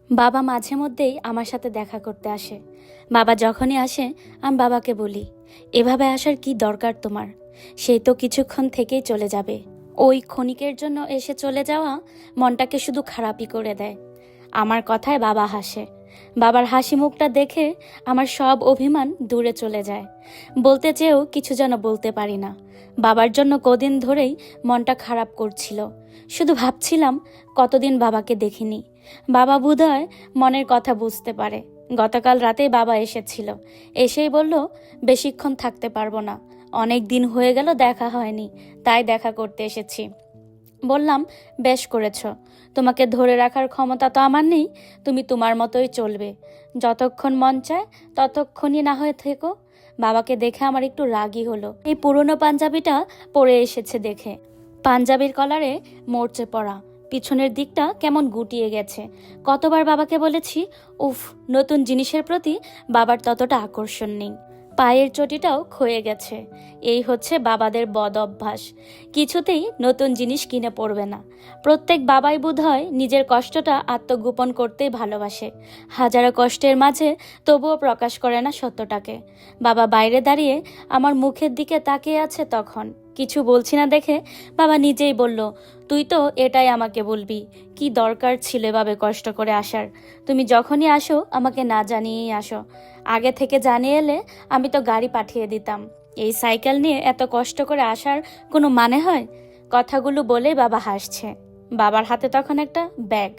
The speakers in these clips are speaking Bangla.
বাবা মাঝে মধ্যেই আমার সাথে দেখা করতে আসে। বাবা যখনই আসে আমি বাবাকে বলি, এভাবে আসার কি দরকার তোমার? সেই তো কিছুক্ষণ থেকেই চলে যাবে। ওই ক্ষণিকের জন্য এসে চলে যাওয়া মনটাকে শুধু খারাপই করে দেয়। আমার কথায় বাবা হাসে। বাবার হাসি মুখটা দেখে আমার সব অভিমান দূরে চলে যায়। বলতে চেয়েও কিছু যেন বলতে পারি না। বাবার জন্য কদিন ধরেই মনটা খারাপ করছিল। শুধু ভাবছিলাম কতদিন বাবাকে দেখিনি। বাবা বোধহয় মনের কথা বুঝতে পারে। গতকাল রাতেই বাবা এসেছিল। এসেই বলল, বেশিক্ষণ থাকতে পারবো না, অনেক দিন হয়ে গেল দেখা হয়নি, তাই দেখা করতে এসেছি। বললাম, বেশ করেছ, তোমাকে ধরে রাখার ক্ষমতা তো আমার নেই, তুমি তোমার মতোই চলবে, যতক্ষণ মন চায় ততক্ষণই না হয়ে থেকো। বাবাকে দেখে আমার একটু রাগই হলো। এই পুরনো পাঞ্জাবিটা পরে এসেছে দেখে। পাঞ্জাবির কলারে মরচে পড়া, পিছনের দিকটা কেমন গুটিয়ে গেছে। কতবার বাবাকে বলেছি, উফ, নতুন জিনিসের প্রতি বাবার ততটা আকর্ষণ নেই। পায়ের চটিটাও ক্ষয়ে গেছে। এই হচ্ছে বাবাদের বদ অভ্যাস, কিছুতেই নতুন জিনিস কিনে পড়বে না। প্রত্যেক বাবাই বোধহয় নিজের কষ্টটা আত্মগোপন করতেই ভালোবাসে। হাজারো কষ্টের মাঝে তবুও প্রকাশ করে না সত্যটাকে। বাবা বাইরে দাঁড়িয়ে আমার মুখের দিকে তাকিয়ে আছে, তখন কিছু বলছি না দেখে বাবা নিজেই বলল, তুই তো এটাই আমাকে বলবি, কি দরকার ছিল এভাবে কষ্ট করে আসার? তুমি যখনই আসো আমাকে না জানিয়েই আসো, আগে থেকে জানিয়ে এলে আমি তো গাড়ি পাঠিয়ে দিতাম। এই সাইকেল নিয়ে এত কষ্ট করে আসার কোনো মানে হয়? কথাগুলো বলে বাবা হাসছে। বাবার হাতে তখন একটা ব্যাগ।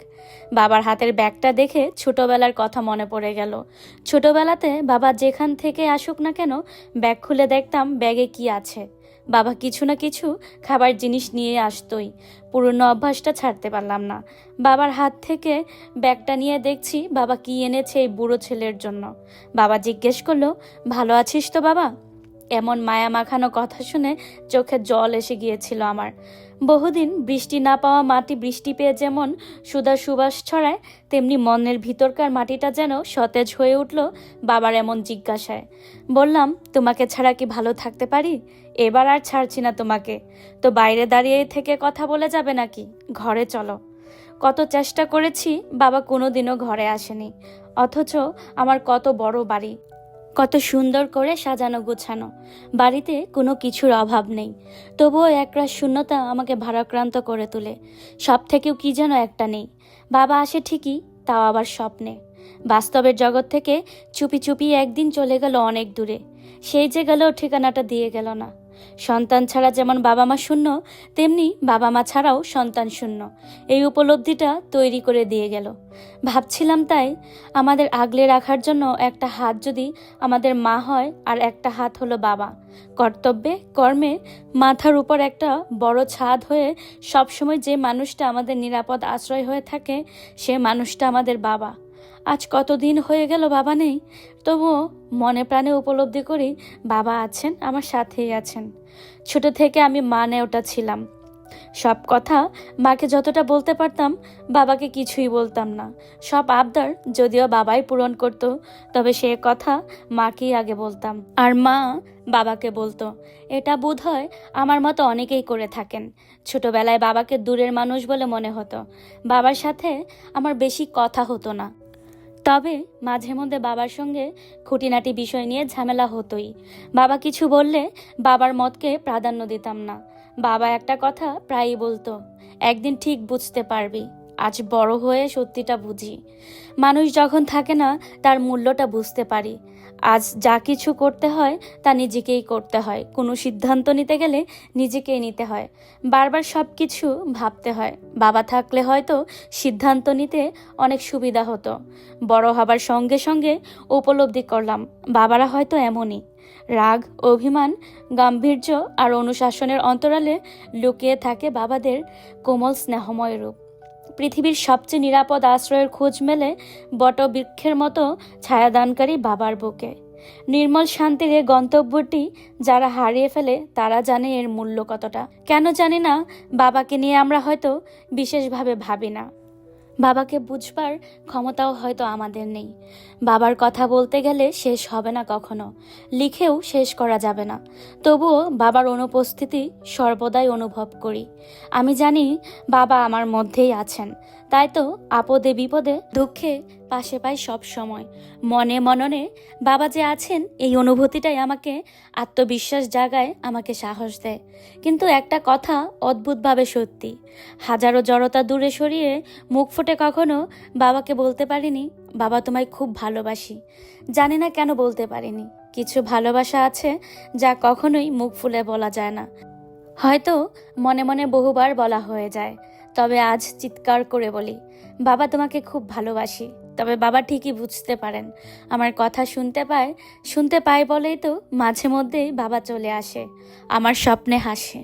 বাবার হাতের ব্যাগটা দেখে ছোটবেলার কথা মনে পড়ে গেল। ছোটবেলাতে বাবা যেখান থেকে আসুক না কেন, ব্যাগ খুলে দেখতাম ব্যাগে কি আছে। বাবা কিছু না কিছু খাবার জিনিস নিয়ে আসতোই। পুরনো অভ্যাসটা ছাড়তে পারলাম না। বাবার হাত থেকে ব্যাগটা নিয়ে দেখছি বাবা কি এনেছে এই বুড়ো ছেলের জন্য। বাবা জিজ্ঞেস করলো, ভালো আছিস তো বাবা? এমন মায়া মাখানো কথা শুনে চোখে জল এসে গিয়েছিল আমার। বহুদিন বৃষ্টি না পাওয়া মাটি বৃষ্টি পেয়ে যেমন সুধা সুবাস ছড়ায়, তেমনি মনের ভিতরকার মাটিটা যেন সতেজ হয়ে উঠল বাবার এমন জিজ্ঞাসায়। বললাম, তোমাকে ছাড়া কি ভালো থাকতে পারি? এবার আর ছাড়ছি না তোমাকে। তো বাইরে দাঁড়িয়ে থেকে কথা বলে যাবে নাকি? ঘরে চলো। কত চেষ্টা করেছি, বাবা কোনোদিনও ঘরে আসেনি। অথচ আমার কত বড় বাড়ি, কত সুন্দর করে সাজানো গোছানো। বাড়িতে কোনো কিছুর অভাব নেই, তবুও একরাশ শূন্যতা আমাকে ভারাক্রান্ত করে তোলে। সব থেকেও কি যেন একটা নেই। বাবা আসে ঠিকই, তাও আবার স্বপ্নে। বাস্তবের জগৎ থেকে চুপি চুপি একদিন চলে গেল অনেক দূরে। সেই যে গেল ঠিকানাটা দিয়ে গেল না। সন্তান ছাড়া যেমন বাবা মা শূন্য, তেমনি বাবা মা ছাড়াও সন্তান শূন্য, এই উপলব্ধিটা তৈরি করে দিয়ে গেল। ভাবছিলাম তাই, আমাদের আগলে রাখার জন্য একটা হাত যদি আমাদের মা হয়, আর একটা হাত হলো বাবা। কর্তব্যে কর্মে মাথার উপর একটা বড় ছাদ হয়ে সবসময় যে মানুষটা আমাদের নিরাপদ আশ্রয় হয়ে থাকে, সে মানুষটা আমাদের বাবা। আজ কতদিন হয়ে গেল বাবা নেই, তবুও মনে প্রাণে উপলব্ধি করি বাবা আছেন, আমার সাথেই আছেন। ছোট থেকে আমি মানে ওটা ছিলাম। সব কথা মাকে যতটা বলতে পারতাম, বাবাকে কিছুই বলতাম না। সব আবদার যদিও বাবাই পূরণ করত, তবে সে কথা মাকেই আগে বলতাম, আর মা বাবাকে বলতো। এটা বোধহয় আমার মতো অনেকেই করে থাকেন। ছোটবেলায় বাবাকে দূরের মানুষ বলে মনে হতো। বাবার সাথে আমার বেশি কথা হতো না, তবে মাঝে মধ্যে বাবার সঙ্গে খুঁটিনাটি বিষয় নিয়ে ঝামেলা হতোই। বাবা কিছু বললে বাবার মতকে প্রাধান্য দিতাম না। বাবা একটা কথা প্রায়ই বলতো, একদিন ঠিক বুঝতে পারবি। আজ বড় হয়ে সত্যিটা বুঝি। মানুষ যখন থাকে না, তার মূল্যটা বুঝতে পারি। আজ যা কিছু করতে হয় তা নিজেকেই করতে হয়। কোনো সিদ্ধান্ত নিতে গেলে নিজেকেই নিতে হয়। বারবার সব কিছু ভাবতে হয়। বাবা থাকলে হয়তো সিদ্ধান্ত নিতে অনেক সুবিধা হতো। বড় হবার সঙ্গে সঙ্গে উপলব্ধি করলাম, বাবারা হয়তো এমনই। রাগ, অভিমান, গাম্ভীর্য আর অনুশাসনের অন্তরালে লুকিয়ে থাকে বাবাদের কোমল স্নেহময় রূপ। পৃথিবীর সবচেয়ে নিরাপদ আশ্রয়ের খোঁজ মেলে বটবৃক্ষের মতো ছায়াদানকারী বাবার বুকে। নির্মল শান্তির এ গন্তব্যটি যারা হারিয়ে ফেলে তারা জানে এর মূল্য কতটা। কেন জানি না, বাবাকে নিয়ে আমরা হয়তো বিশেষভাবে ভাবি না। বাবাকে বুঝবার ক্ষমতাও হয়তো আমাদের নেই। বাবার কথা বলতে গেলে শেষ হবে না কখনো, লিখেও শেষ করা যাবে না। তবুও বাবার অনুপস্থিতি সর্বদাই অনুভব করি। আমি জানি বাবা আমার মধ্যেই আছেন, তাই তো আপদে বিপদে দুঃখে পাশে পাই সব সময়। মনে মননে বাবা যে আছেন এই অনুভূতিটাই আমাকে আত্মবিশ্বাস জাগায়, আমাকে সাহস দেয়। কিন্তু একটা কথা অদ্ভুতভাবে সত্যি, হাজারো জড়তা দূরে সরিয়ে মুখ ফুটে কখনো বাবাকে বলতে পারিনি, বাবা তোমায় খুব ভালোবাসি। জানি না কেন বলতে পারিনি। কিছু ভালোবাসা আছে যা কখনোই মুখ ফুলে বলা যায় না, হয়তো মনে মনে বহুবার বলা হয়ে যায়। তবে আজ চিৎকার করে বলি, বাবা তোমাকে খুব ভালোবাসি। তবে বাবা ঠিকই বুঝতে পারেন, আমার কথা শুনতে পায় বলেই তো মাঝে মধ্যেই বাবা চলে আসে, আমার স্বপ্নে হাসে।